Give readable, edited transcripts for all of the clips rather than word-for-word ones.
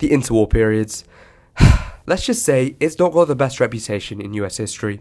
The interwar periods. Let's just say it's not got the best reputation in US history.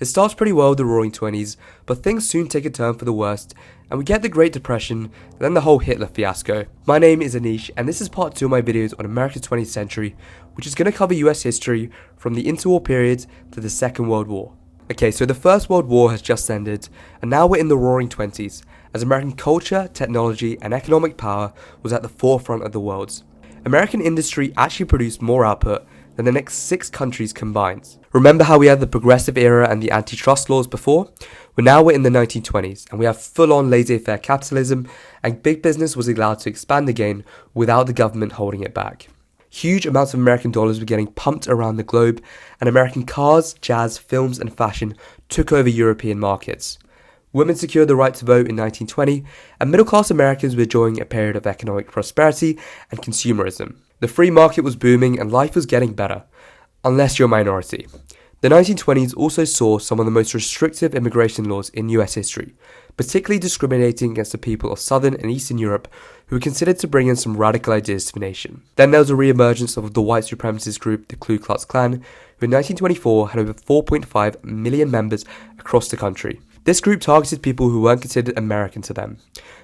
It starts pretty well with the Roaring Twenties, but things soon take a turn for the worst, and we get the Great Depression, then the whole Hitler fiasco. My name is Anish, and this is part 2 of my videos on America's 20th century, which is going to cover US history from the interwar period to the Second World War. Okay, so the First World War has just ended, and now we're in the Roaring Twenties, as American culture, technology, and economic power was at the forefront of the world. American industry actually produced more output than the next 6 countries combined. Remember how we had the progressive era and the antitrust laws before? Well, now we're in the 1920s, and we have full-on laissez-faire capitalism, and big business was allowed to expand again without the government holding it back. Huge amounts of American dollars were getting pumped around the globe, and American cars, jazz, films, and fashion took over European markets. Women secured the right to vote in 1920, and middle-class Americans were enjoying a period of economic prosperity and consumerism. The free market was booming and life was getting better, unless you're a minority. The 1920s also saw some of the most restrictive immigration laws in US history, particularly discriminating against the people of Southern and Eastern Europe who were considered to bring in some radical ideas to the nation. Then there was a re-emergence of the white supremacist group, the Ku Klux Klan, who in 1924 had over 4.5 million members across the country. This group targeted people who weren't considered American to them.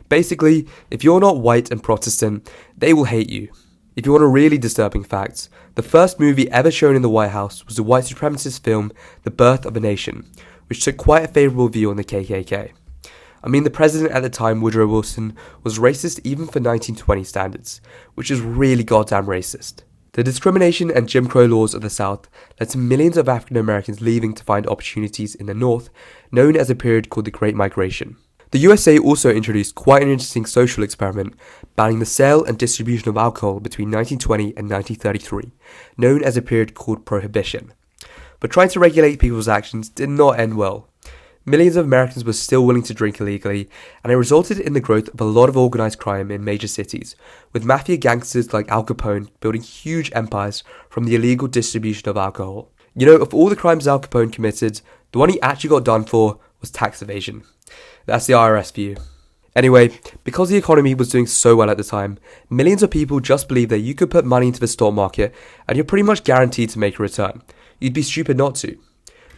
Basically, if you're not white and Protestant, they will hate you. If you want a really disturbing fact, the first movie ever shown in the White House was the white supremacist film The Birth of a Nation, which took quite a favourable view on the KKK. I mean, the president at the time, Woodrow Wilson, was racist even for 1920 standards, which is really goddamn racist. The discrimination and Jim Crow laws of the South led to millions of African Americans leaving to find opportunities in the North, known as a period called the Great Migration. The USA also introduced quite an interesting social experiment, banning the sale and distribution of alcohol between 1920 and 1933, known as a period called Prohibition. But trying to regulate people's actions did not end well. Millions of Americans were still willing to drink illegally, and it resulted in the growth of a lot of organised crime in major cities, with mafia gangsters like Al Capone building huge empires from the illegal distribution of alcohol. You know, of all the crimes Al Capone committed, the one he actually got done for was tax evasion. That's the IRS view. Anyway, because the economy was doing so well at the time, millions of people just believed that you could put money into the stock market and you're pretty much guaranteed to make a return. You'd be stupid not to.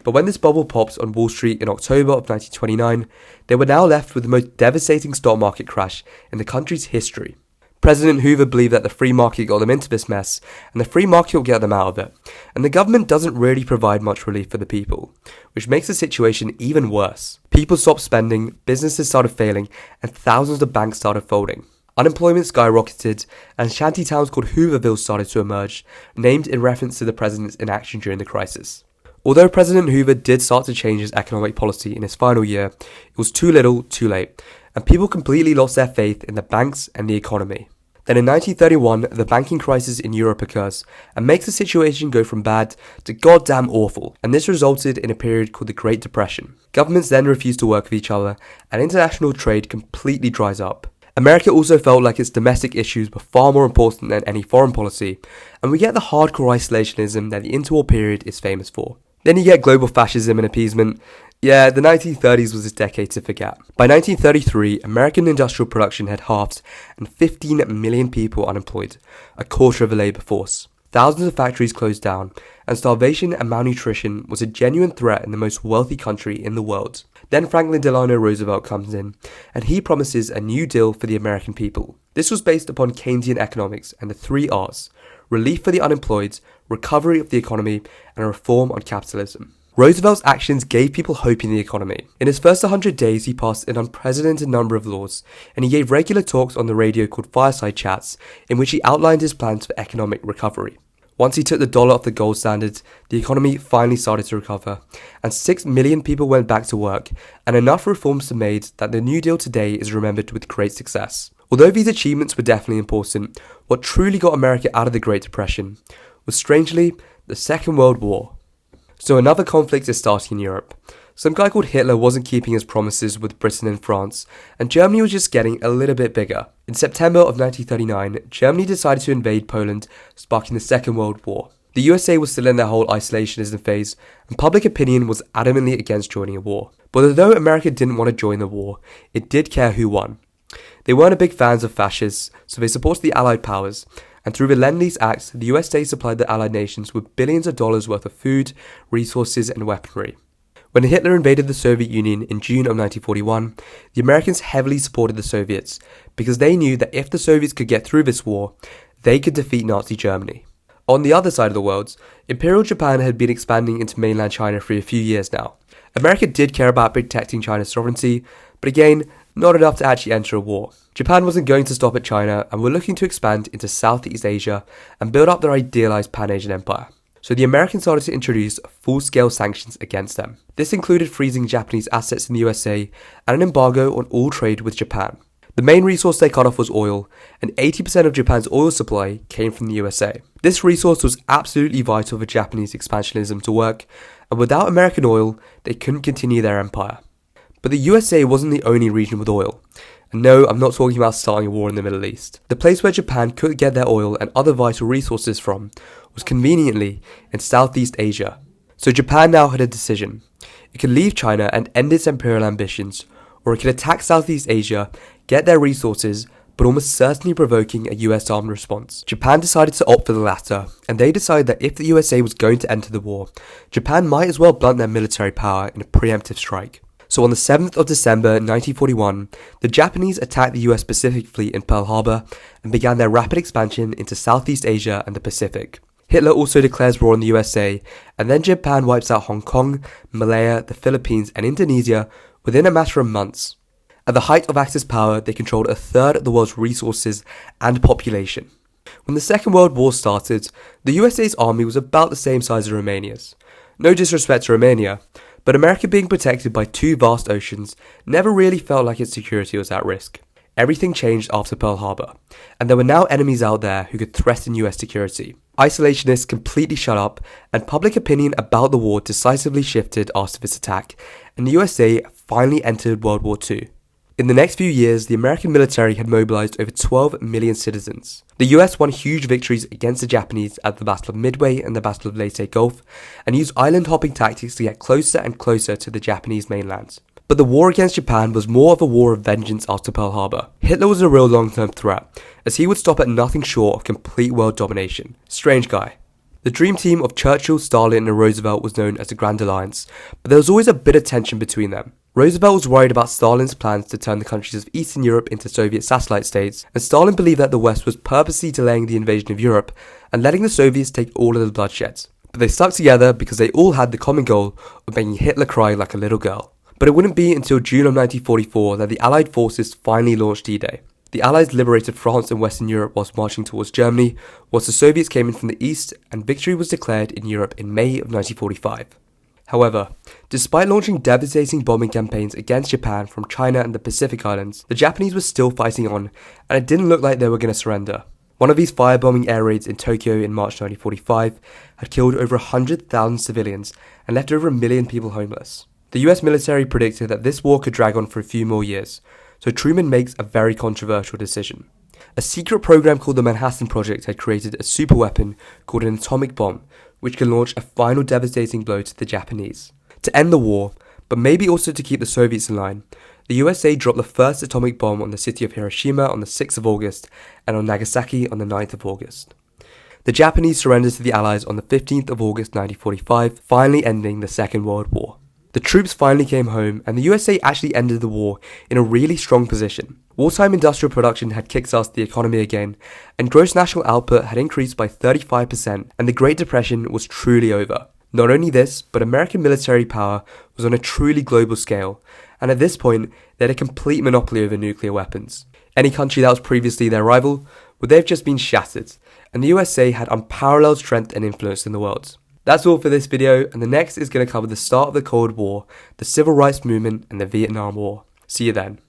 But when this bubble popped on Wall Street in October of 1929, they were now left with the most devastating stock market crash in the country's history. President Hoover believed that the free market got them into this mess, and the free market will get them out of it, and the government doesn't really provide much relief for the people, which makes the situation even worse. People stopped spending, businesses started failing, and thousands of banks started folding. Unemployment skyrocketed, and shanty towns called Hooverville started to emerge, named in reference to the president's inaction during the crisis. Although President Hoover did start to change his economic policy in his final year, it was too little, too late, and people completely lost their faith in the banks and the economy. Then in 1931, the banking crisis in Europe occurs and makes the situation go from bad to goddamn awful, and this resulted in a period called the Great Depression. Governments then refused to work with each other, and international trade completely dries up. America also felt like its domestic issues were far more important than any foreign policy, and we get the hardcore isolationism that the interwar period is famous for. Then you get global fascism and appeasement. Yeah, the 1930s was a decade to forget. By 1933, American industrial production had halved and 15 million people unemployed, a quarter of the labour force. Thousands of factories closed down, and starvation and malnutrition was a genuine threat in the most wealthy country in the world. Then Franklin Delano Roosevelt comes in, and he promises a new deal for the American people. This was based upon Keynesian economics and the 3 R's: relief for the unemployed, recovery of the economy, and a reform on capitalism. Roosevelt's actions gave people hope in the economy. In his first 100 days, he passed an unprecedented number of laws, and he gave regular talks on the radio called fireside chats, in which he outlined his plans for economic recovery. Once he took the dollar off the gold standard, the economy finally started to recover, and 6 million people went back to work, and enough reforms were made that the New Deal today is remembered with great success. Although these achievements were definitely important, what truly got America out of the Great Depression was, strangely, the Second World War. So another conflict is starting in Europe. Some guy called Hitler wasn't keeping his promises with Britain and France, and Germany was just getting a little bit bigger. In September of 1939, Germany decided to invade Poland, sparking the Second World War. The USA was still in their whole isolationism phase, and public opinion was adamantly against joining a war. But although America didn't want to join the war, it did care who won. They weren't a big fans of fascists, so they supported the Allied powers, and through the Lend-Lease Acts, the USA supplied the Allied nations with billions of dollars worth of food, resources, and weaponry. When Hitler invaded the Soviet Union in June of 1941, the Americans heavily supported the Soviets because they knew that if the Soviets could get through this war, they could defeat Nazi Germany. On the other side of the world, Imperial Japan had been expanding into mainland China for a few years now. America did care about protecting China's sovereignty, but again, not enough to actually enter a war. Japan wasn't going to stop at China and were looking to expand into Southeast Asia and build up their idealized Pan-Asian empire. So the Americans started to introduce full-scale sanctions against them. This included freezing Japanese assets in the USA and an embargo on all trade with Japan. The main resource they cut off was oil, and 80% of Japan's oil supply came from the USA. This resource was absolutely vital for Japanese expansionism to work, and without American oil, they couldn't continue their empire. But the USA wasn't the only region with oil. And no, I'm not talking about starting a war in the Middle East. The place where Japan could get their oil and other vital resources from was conveniently in Southeast Asia. So Japan now had a decision. It could leave China and end its imperial ambitions, or it could attack Southeast Asia, get their resources, but almost certainly provoking a US armed response. Japan decided to opt for the latter, and they decided that if the USA was going to enter the war, Japan might as well blunt their military power in a preemptive strike. So on the 7th of December 1941, the Japanese attacked the US Pacific Fleet in Pearl Harbor and began their rapid expansion into Southeast Asia and the Pacific. Hitler also declares war on the USA, and then Japan wipes out Hong Kong, Malaya, the Philippines, and Indonesia within a matter of months. At the height of Axis power, they controlled a third of the world's resources and population. When the Second World War started, the USA's army was about the same size as Romania's. No disrespect to Romania, but America being protected by two vast oceans never really felt like its security was at risk. Everything changed after Pearl Harbor, and there were now enemies out there who could threaten US security. Isolationists completely shut up, and public opinion about the war decisively shifted after this attack, and the USA finally entered World War II. In the next few years, the American military had mobilized over 12 million citizens. The US won huge victories against the Japanese at the Battle of Midway and the Battle of Leyte Gulf, and used island-hopping tactics to get closer and closer to the Japanese mainland. But the war against Japan was more of a war of vengeance after Pearl Harbor. Hitler was a real long-term threat, as he would stop at nothing short of complete world domination. Strange guy. The dream team of Churchill, Stalin and Roosevelt was known as the Grand Alliance, but there was always a bit of tension between them. Roosevelt was worried about Stalin's plans to turn the countries of Eastern Europe into Soviet satellite states, and Stalin believed that the West was purposely delaying the invasion of Europe and letting the Soviets take all of the bloodshed. But they stuck together because they all had the common goal of making Hitler cry like a little girl. But it wouldn't be until June of 1944 that the Allied forces finally launched D-Day. The Allies liberated France and Western Europe whilst marching towards Germany, whilst the Soviets came in from the east, and victory was declared in Europe in May of 1945. However, despite launching devastating bombing campaigns against Japan from China and the Pacific Islands, the Japanese were still fighting on, and it didn't look like they were going to surrender. One of these firebombing air raids in Tokyo in March 1945 had killed over 100,000 civilians and left over 1 million people homeless. The US military predicted that this war could drag on for a few more years, so Truman makes a very controversial decision. A secret program called the Manhattan Project had created a superweapon called an atomic bomb, which can launch a final devastating blow to the Japanese. To end the war, but maybe also to keep the Soviets in line, the USA dropped the first atomic bomb on the city of Hiroshima on the 6th of August and on Nagasaki on the 9th of August. The Japanese surrendered to the Allies on the 15th of August 1945, finally ending the Second World War. The troops finally came home, and the USA actually ended the war in a really strong position. Wartime industrial production had kickstarted the economy again, and gross national output had increased by 35%, and the Great Depression was truly over. Not only this, but American military power was on a truly global scale, and at this point, they had a complete monopoly over nuclear weapons. Any country that was previously their rival, well, they've just been shattered, and the USA had unparalleled strength and influence in the world. That's all for this video, and the next is going to cover the start of the Cold War, the Civil Rights Movement, and the Vietnam War. See you then.